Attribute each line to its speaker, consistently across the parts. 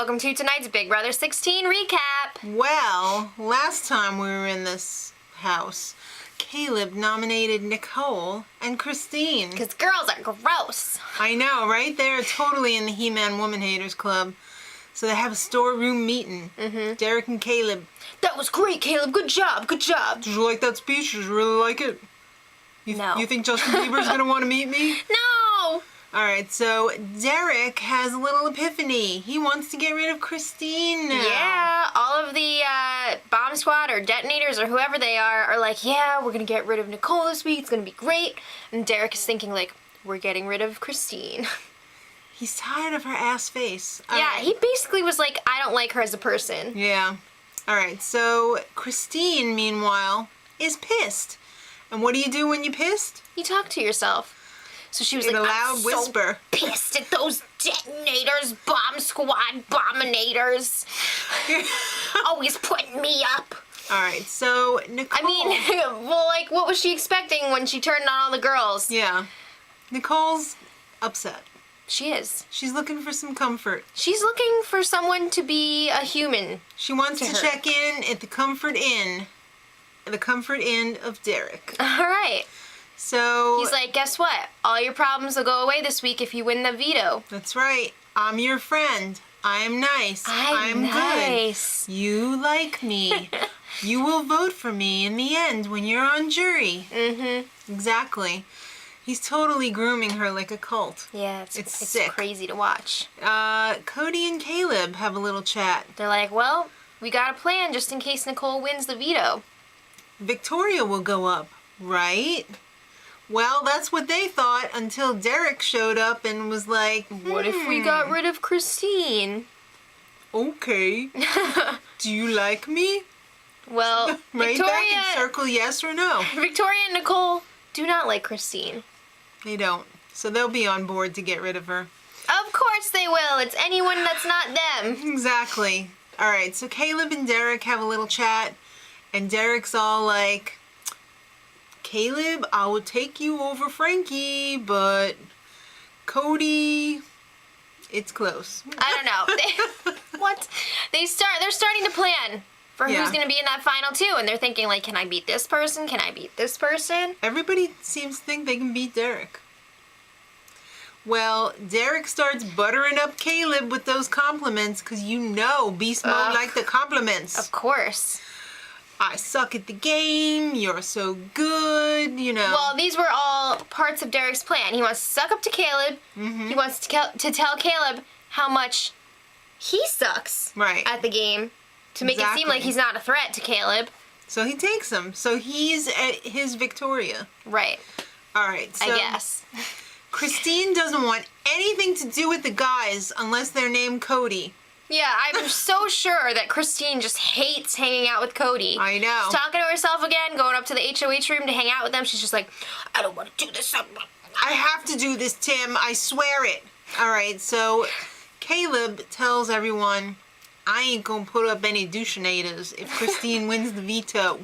Speaker 1: welcome to tonight's Big Brother 16 recap.
Speaker 2: Well, last time we were in this house, Caleb nominated Nicole and Christine.
Speaker 1: Because girls are gross.
Speaker 2: I know, right? They're totally in the He-Man Woman Haters Club. So they have a storeroom meeting. Derek and Caleb.
Speaker 1: That was great, Caleb. Good job. Good job.
Speaker 2: Did you like that speech? Did you really like it?
Speaker 1: No.
Speaker 2: You think Justin Bieber's going to want to meet me?
Speaker 1: No!
Speaker 2: Alright, so Derek has a little epiphany. He wants to get rid of Christine now.
Speaker 1: Yeah, all of the bomb squad or detonators or whoever they are like, yeah, we're going to get rid of Nicole this week. It's going to be great. And Derek is thinking like, we're getting rid of Christine.
Speaker 2: He's tired of her ass face.
Speaker 1: Yeah, he basically was like, I don't like her as a person.
Speaker 2: Yeah. Alright, so Christine, meanwhile, is pissed. And what do you do when you're pissed?
Speaker 1: You talk to yourself. So she was
Speaker 2: In
Speaker 1: like,
Speaker 2: a loud
Speaker 1: I'm
Speaker 2: whisper.
Speaker 1: So pissed at those detonators, bomb squad, bombinators. Always putting me up.
Speaker 2: Alright, so Nicole...
Speaker 1: I mean, well, like, what was she expecting when she turned on all the girls?
Speaker 2: Yeah. Nicole's upset.
Speaker 1: She is.
Speaker 2: She's looking for some comfort.
Speaker 1: She's looking for someone to be a human.
Speaker 2: She wants to
Speaker 1: her.
Speaker 2: check in at the Comfort Inn. The Comfort Inn of Derek.
Speaker 1: All right.
Speaker 2: So...
Speaker 1: He's like, guess what? All your problems will go away this week if you win the veto.
Speaker 2: That's right. I'm your friend. I'm nice. I'm
Speaker 1: nice.
Speaker 2: good. You like me. You will vote for me in the end when you're on jury. Exactly. He's totally grooming her like a cult.
Speaker 1: Yeah, it's
Speaker 2: sick.
Speaker 1: crazy to watch.
Speaker 2: Cody and Caleb have a little chat.
Speaker 1: They're like, well, we got a plan just in case Nicole wins the veto.
Speaker 2: Victoria will go up, right? Well, that's what they thought until Derek showed up and was like,
Speaker 1: What if we got rid of Christine?
Speaker 2: Okay. Do you like me?
Speaker 1: Well,
Speaker 2: Right back and circle yes or no.
Speaker 1: Victoria and Nicole do not like Christine.
Speaker 2: They don't. So they'll be on board to get rid of her.
Speaker 1: Of course they will. It's anyone that's not them.
Speaker 2: Exactly. All right, so Caleb and Derek have a little chat, and Derek's all like, Caleb, I will take you over Frankie, but Cody, it's close.
Speaker 1: I don't know. What? They're starting to plan for who's going to be in that final two, and they're thinking like, can I beat this person? Can I beat this person?
Speaker 2: Everybody seems to think they can beat Derek. Well, Derek starts buttering up Caleb with those compliments because you know Beast Mode like the compliments.
Speaker 1: Of course.
Speaker 2: I suck at the game, you're so good, you know.
Speaker 1: Well, these were all parts of Derek's plan. He wants to suck up to Caleb. He wants to tell Caleb how much he sucks at the game to make it seem like he's not a threat to Caleb.
Speaker 2: So he takes him. So he's at his Victoria.
Speaker 1: Right.
Speaker 2: All right. So
Speaker 1: I guess.
Speaker 2: Christine doesn't want anything to do with the guys unless they're named Cody.
Speaker 1: Yeah, I'm so sure that Christine just hates hanging out with Cody.
Speaker 2: I know.
Speaker 1: She's talking to herself again, going up to the HOH room to hang out with them. She's just like, I don't want to do this.
Speaker 2: I have to do this, Tim. I swear it. All right, so Caleb tells everyone, I ain't gonna put up any douchenators if Christine wins the veto.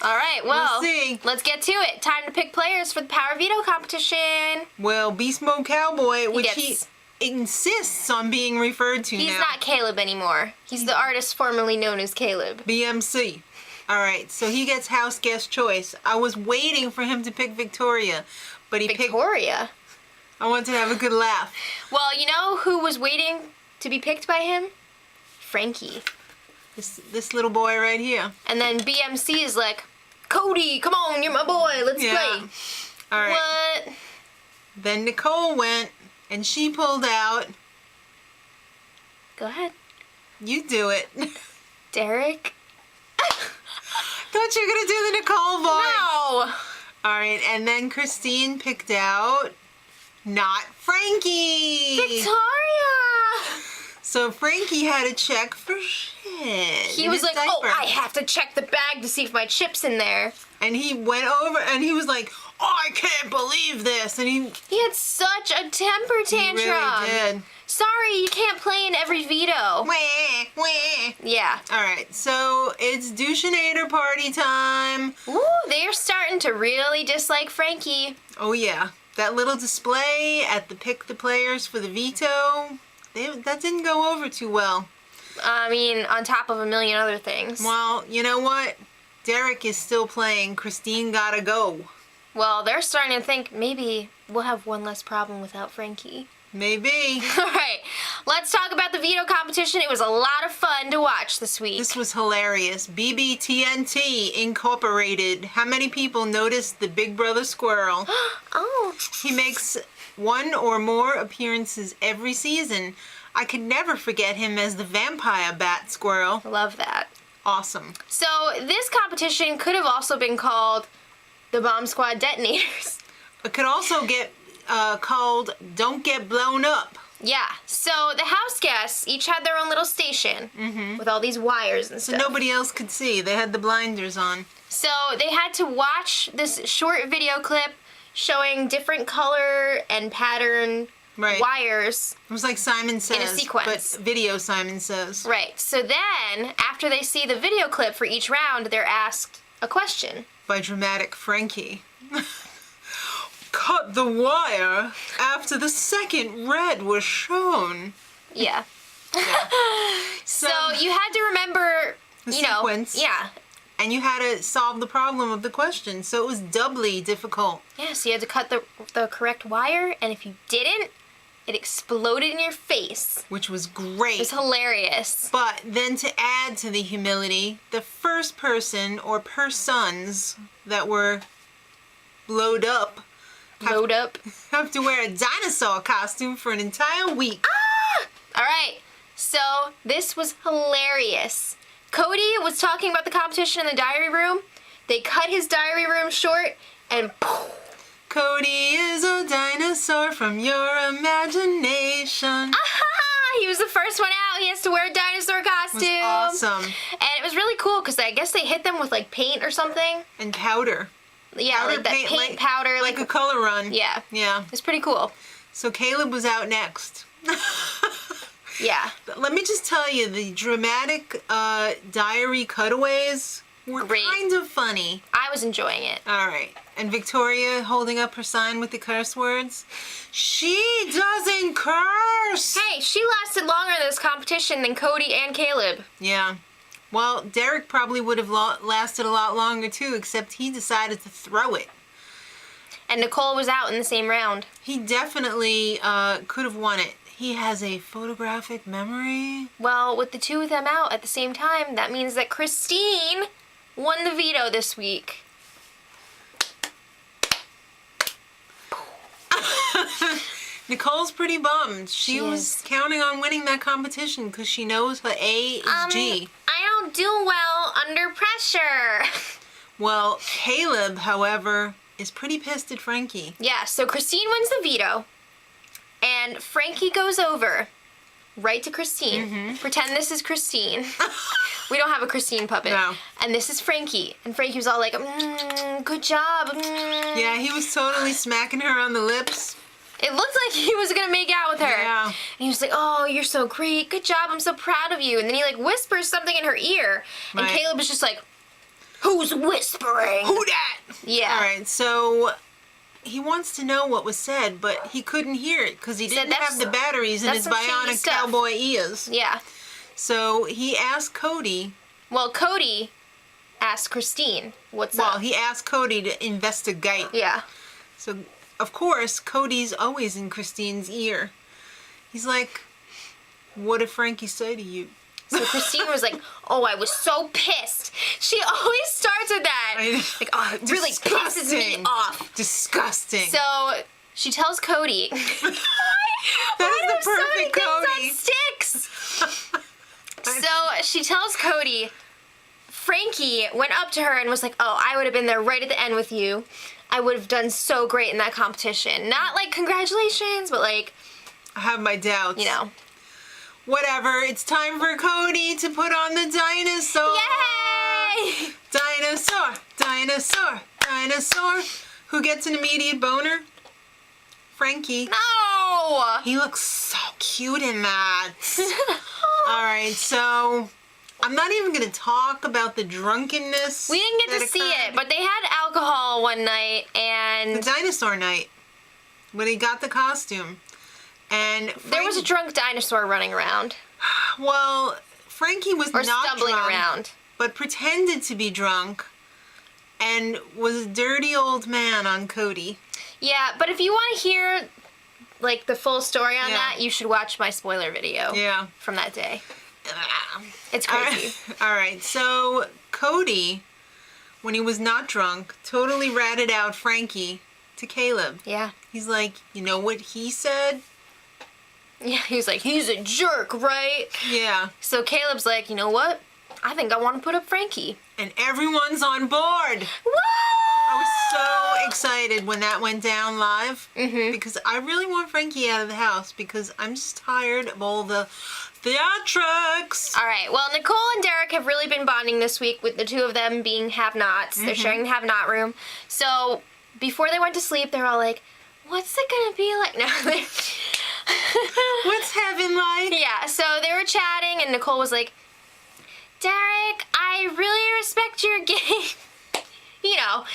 Speaker 1: All right, well,
Speaker 2: we'll see.
Speaker 1: Let's get to it. Time to pick players for the Power Veto competition.
Speaker 2: Well, Beast Mode Cowboy, which he insists on being referred to now.
Speaker 1: He's not Caleb anymore. He's the artist formerly known as Caleb.
Speaker 2: BMC. All right, so he gets house guest choice. I was waiting for him to pick Victoria, but he picked...
Speaker 1: Victoria?
Speaker 2: I wanted to have a good laugh.
Speaker 1: Well, you know who was waiting to be picked by him? Frankie.
Speaker 2: This little boy right here.
Speaker 1: And then BMC is like, Cody, come on, you're my boy, let's play.
Speaker 2: All right.
Speaker 1: What?
Speaker 2: Then Nicole went, and she pulled out.
Speaker 1: Go ahead.
Speaker 2: You do it.
Speaker 1: Derek?
Speaker 2: Thought you were going to do the Nicole voice.
Speaker 1: No.
Speaker 2: All right, and then Christine picked out not Frankie.
Speaker 1: Victoria.
Speaker 2: So Frankie had to check for shit.
Speaker 1: He was like, oh, I have to check the bag to see if my chip's in there.
Speaker 2: And he went over and he was like, oh, I can't believe this. And he
Speaker 1: had such a temper tantrum.
Speaker 2: He really did.
Speaker 1: Sorry, you can't play in every veto.
Speaker 2: Wah, wah.
Speaker 1: Yeah.
Speaker 2: All right, so it's douchenator party time.
Speaker 1: Ooh, they're starting to really dislike Frankie.
Speaker 2: Oh, yeah. That little display at the pick the players for the veto. that didn't go over too well.
Speaker 1: I mean, on top of a million other things.
Speaker 2: Well, you know what? Derek is still playing Christine Gotta Go.
Speaker 1: Well, they're starting to think maybe we'll have one less problem without Frankie.
Speaker 2: Maybe.
Speaker 1: All right, let's talk about the veto competition. It was a lot of fun to watch this week.
Speaker 2: This was hilarious. BBTNT Incorporated. How many people noticed the Big Brother squirrel?
Speaker 1: Oh.
Speaker 2: He makes one or more appearances every season. I could never forget him as the vampire bat squirrel.
Speaker 1: Love that.
Speaker 2: Awesome.
Speaker 1: So this competition could have also been called the Bomb Squad Detonators.
Speaker 2: It could also get called Don't Get Blown Up.
Speaker 1: Yeah, so the house guests each had their own little station with all these wires and
Speaker 2: So
Speaker 1: stuff.
Speaker 2: nobody else could see. They had the blinders on.
Speaker 1: So they had to watch this short video clip showing different color and pattern wires.
Speaker 2: It was like Simon Says.
Speaker 1: In a sequence.
Speaker 2: But video Simon Says.
Speaker 1: Right, so then after they see the video clip for each round, they're asked a question.
Speaker 2: By dramatic Frankie. Cut the wire after the second red was shown.
Speaker 1: Yeah. So you had to remember,
Speaker 2: the
Speaker 1: you know,
Speaker 2: sequence.
Speaker 1: yeah.
Speaker 2: And you had to solve the problem of the question, so it was doubly difficult.
Speaker 1: Yeah, so you had to cut the correct wire, and if you didn't, it exploded in your face.
Speaker 2: Which was great.
Speaker 1: It was hilarious.
Speaker 2: But then to add to the humility, the first person or persons that were blowed up have to wear a dinosaur costume for an entire week.
Speaker 1: Ah! All right, so this was hilarious. Cody was talking about the competition in the diary room. They cut his diary room short, and
Speaker 2: Cody is a dinosaur from your imagination.
Speaker 1: He was the first one out. He has to wear a dinosaur costume.
Speaker 2: It was awesome.
Speaker 1: And it was really cool because I guess they hit them with like paint or something.
Speaker 2: And powder.
Speaker 1: Yeah,
Speaker 2: powder,
Speaker 1: like that paint powder.
Speaker 2: Like a color run.
Speaker 1: Yeah.
Speaker 2: Yeah.
Speaker 1: It's pretty cool.
Speaker 2: So Caleb was out next.
Speaker 1: Yeah.
Speaker 2: Let me just tell you, the dramatic diary cutaways were kind of funny.
Speaker 1: I was enjoying it.
Speaker 2: All right. And Victoria holding up her sign with the curse words. She doesn't curse!
Speaker 1: Hey, she lasted longer in this competition than Cody and Caleb.
Speaker 2: Yeah. Well, Derek probably would have lasted a lot longer too, except he decided to throw it.
Speaker 1: And Nicole was out in the same round.
Speaker 2: He definitely could have won it. He has a photographic memory.
Speaker 1: Well, with the two of them out at the same time, that means that Christine won the veto this week.
Speaker 2: Nicole's pretty bummed. She was counting on winning that competition because she knows her A is G.
Speaker 1: I don't do well under pressure.
Speaker 2: Well, Caleb, however, is pretty pissed at Frankie.
Speaker 1: Yeah, so Christine wins the veto, and Frankie goes over right to Christine. Pretend this is Christine. We don't have a Christine puppet.
Speaker 2: No.
Speaker 1: And this is Frankie. And Frankie was all like, good job.
Speaker 2: Yeah, he was totally smacking her on the lips.
Speaker 1: It looked like he was going to make out with her.
Speaker 2: Yeah.
Speaker 1: And he was like, oh, you're so great. Good job. I'm so proud of you. And then he like whispers something in her ear. And Caleb is just like, who's whispering?
Speaker 2: Who that?
Speaker 1: Yeah.
Speaker 2: All right, so he wants to know what was said, but he couldn't hear it because he didn't have the batteries in his bionic cowboy ears.
Speaker 1: Yeah.
Speaker 2: So he asked Cody.
Speaker 1: Well, Cody asked Christine, what's up?
Speaker 2: Well, he asked Cody to investigate.
Speaker 1: Yeah.
Speaker 2: So, of course, Cody's always in Christine's ear. He's like, what did Frankie say to you?
Speaker 1: So Christine was like, oh, I was so pissed. She always starts with that. Like, oh, it really pisses me off.
Speaker 2: Disgusting.
Speaker 1: So she tells Cody.
Speaker 2: That is the perfect Cody.
Speaker 1: On sticks. So she tells Cody, Frankie went up to her and was like, oh, I would have been there right at the end with you. I would have done so great in that competition. Not like congratulations, but like,
Speaker 2: I have my doubts.
Speaker 1: You know.
Speaker 2: Whatever, it's time for Cody to put on the dinosaur.
Speaker 1: Yay!
Speaker 2: Dinosaur, dinosaur, dinosaur. Who gets an immediate boner? Frankie.
Speaker 1: No!
Speaker 2: He looks so cute in that. All right, so I'm not even going to talk about the drunkenness.
Speaker 1: We didn't get to see it, but they had alcohol one night and...
Speaker 2: The dinosaur night, when he got the costume. And
Speaker 1: there was a drunk dinosaur running around.
Speaker 2: Well, Frankie was
Speaker 1: or
Speaker 2: not
Speaker 1: stumbling
Speaker 2: drunk,
Speaker 1: around,
Speaker 2: but pretended to be drunk and was a dirty old man on Cody.
Speaker 1: Yeah, but if you want to hear like the full story on that, you should watch my spoiler video from that day. It's crazy.
Speaker 2: All right, so Cody, when he was not drunk, totally ratted out Frankie to Caleb.
Speaker 1: Yeah.
Speaker 2: He's like, you know what he said?
Speaker 1: Yeah, he was like, he's a jerk, right?
Speaker 2: Yeah.
Speaker 1: So Caleb's like, you know what? I think I want to put up Frankie.
Speaker 2: And everyone's on board.
Speaker 1: Woo!
Speaker 2: I was so excited when that went down live because I really want Frankie out of the house because I'm just tired of all the theatrics.
Speaker 1: All right. Well, Nicole and Derek have really been bonding this week with the two of them being have-nots. They're sharing the have-not room. So before they went to sleep, they're all like, what's it going to be like? No,
Speaker 2: what's heaven like?
Speaker 1: Yeah. So they were chatting and Nicole was like, Derek, I really respect your game. You know,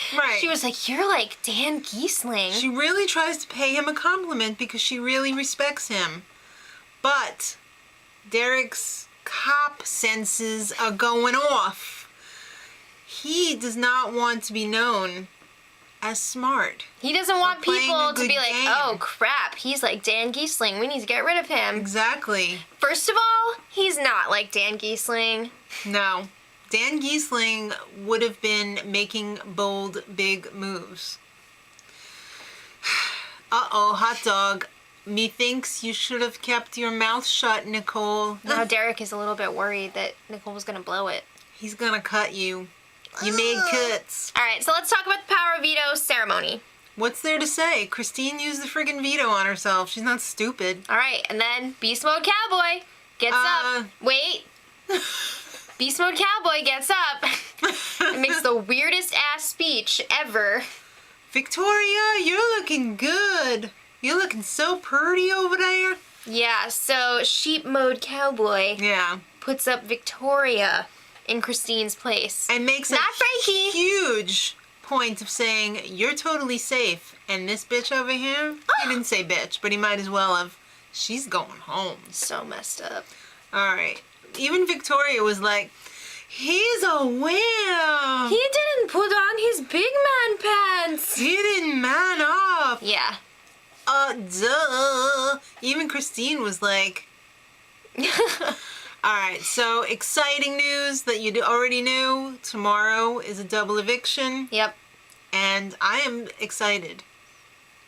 Speaker 1: she was like, you're like Dan Giesling.
Speaker 2: She really tries to pay him a compliment because she really respects him. But Derek's cop senses are going off. He does not want to be known as smart.
Speaker 1: He doesn't want people to be like,
Speaker 2: game.
Speaker 1: oh crap, he's like Dan Giesling. We need to get rid of him.
Speaker 2: Exactly.
Speaker 1: First of all, he's not like Dan Giesling.
Speaker 2: No. Dan Giesling would have been making bold, big moves. Uh-oh, hot dog. Methinks you should have kept your mouth shut, Nicole.
Speaker 1: Now Derek is a little bit worried that Nicole was going to blow it.
Speaker 2: He's going to cut you. You made cuts.
Speaker 1: All right, so let's talk about the power veto ceremony.
Speaker 2: What's there to say? Christine used the friggin' veto on herself. She's not stupid.
Speaker 1: All right, and then Beast Mode Cowboy gets up. Wait. Beast Mode Cowboy gets up and makes the weirdest ass speech ever.
Speaker 2: Victoria, you're looking good. You're looking so pretty over there.
Speaker 1: Yeah, so Sheep Mode Cowboy puts up Victoria in Christine's place.
Speaker 2: And makes
Speaker 1: not Frankie.
Speaker 2: Huge point of saying, you're totally safe. And this bitch over here, he didn't say bitch, but he might as well have. She's going home.
Speaker 1: So messed up.
Speaker 2: All right. Even Victoria was like, he's a wimp.
Speaker 1: He didn't put on his big man pants.
Speaker 2: He didn't man up.
Speaker 1: Yeah.
Speaker 2: Duh. Even Christine was like... Alright, so exciting news that you already knew. Tomorrow is a double eviction.
Speaker 1: Yep.
Speaker 2: And I am excited.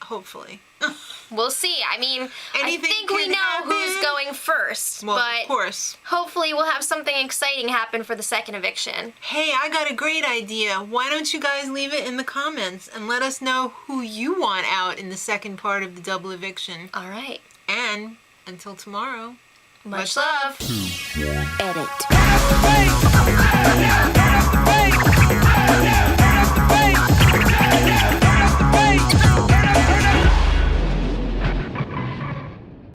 Speaker 2: Hopefully.
Speaker 1: We'll see. I mean, I think we know who's going first.
Speaker 2: Well,
Speaker 1: but
Speaker 2: of course.
Speaker 1: Hopefully we'll have something exciting happen for the second eviction.
Speaker 2: Hey, I got a great idea. Why don't you guys leave it in the comments and let us know who you want out in the second part of the double eviction.
Speaker 1: All right.
Speaker 2: And until tomorrow,
Speaker 1: much love.
Speaker 3: Edit.